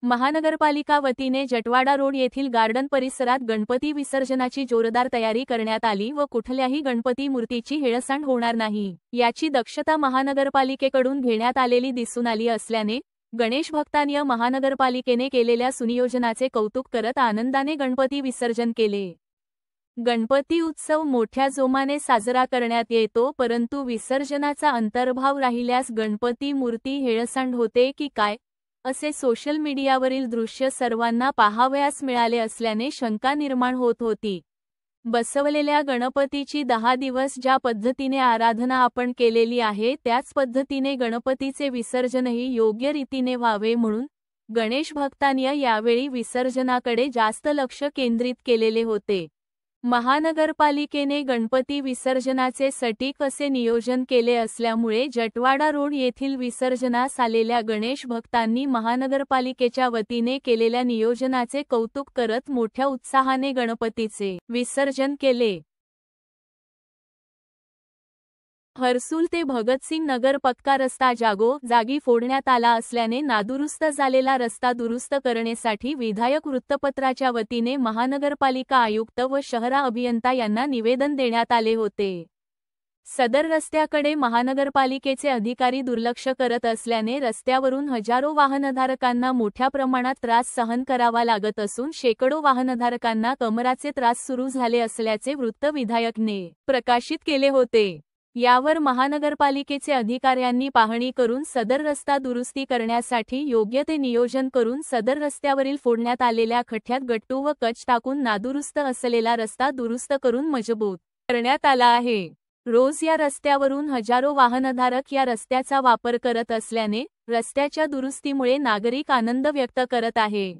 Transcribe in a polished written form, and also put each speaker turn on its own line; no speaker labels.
महानगरपालिका वतीने जटवाडा रोड येथील गार्डन परिसरात गणपती विसर्जनाची जोरदार तयारी करण्यात आली व कुठल्याही गणपती मूर्तीची हेळसांड होणार नाही याची दक्षता महानगरपालिकेकडून घेण्यात आलेली दिसून आली असल्याने गणेश भक्तांनी महानगरपालिकेने केलेल्या सुनियोजनाचे कौतुक करत आनंदाने गणपती विसर्जन केले। गणपती उत्सव मोठ्या जोमाने साजरा करण्यात येतो, परंतु विसर्जनाचा अंतर्भाव राहिल्यास गणपती मूर्ती हेळसांड होते की काय असे सोशल मीडियावरील दृश्य सर्वांना पाहावयास मिळाले असल्याने शंका निर्माण होत होती। बसवलेल्या गणपतीची 10 दिवस ज्या पद्धतीने आराधना आपण केलेली आहे त्याच पद्धतीने गणपतीचे विसर्जनही योग्य रीतीने व्हावे म्हणून गणेश भक्तांनी यावेळी विसर्जनाकडे जास्त लक्ष केंद्रित केलेले होते। महानगरपालिकेने गणपती विसर्जनाचे सटीक असे नियोजन केले असल्यामुळे जटवाडा रोड येथील विसर्जनास आलेल्या गणेश भक्तांनी महानगरपालिकेच्या वतीने केलेल्या नियोजनाचे कौतुक करत मोठ्या उत्साहाने गणपतीचे विसर्जन केले। हर्सुल ते भगतसिंग नगर पक्का रस्ता जागी फोडण्यात आला असल्याने नादुरुस्त झालेला रस्ता दुरुस्त करण्यासाठी विधायक वृत्तपत्राच्या वतीने महानगरपालिका आयुक्त व शहरा अभियंता यांना निवेदन देण्यात आले होते। सदर रस्त्याकडे महानगरपालिकेचे अधिकारी दुर्लक्ष करत असल्याने रस्त्यावरून हजारो वाहनधारकांना मोठ्या प्रमाणात त्रास सहन करावा लागत असून शेकडो वाहनधारकांना कमराचे त्रास सुरू झाले असल्याचे वृत्त विधायकने प्रकाशित केले होते। यावर महानगरपालिकेचे अधिकाऱ्यांनी पाहणी करून सदर रस्ता दुरुस्ती करण्यासाठी योग्य ते नियोजन करून सदर रस्त्यावरील फोडण्यात आलेल्या खड्ड्यात गट्टू व कच टाकून नादुरुस्त असलेला रस्ता दुरुस्त करून मजबूत करण्यात आला आहे। रोज या रस्त्यावरून हजारो वाहनधारक या रस्त्याचा वापर करत असल्याने रस्त्याच्या दुरुस्तीमुळे नागरिक आनंद व्यक्त करत आहे।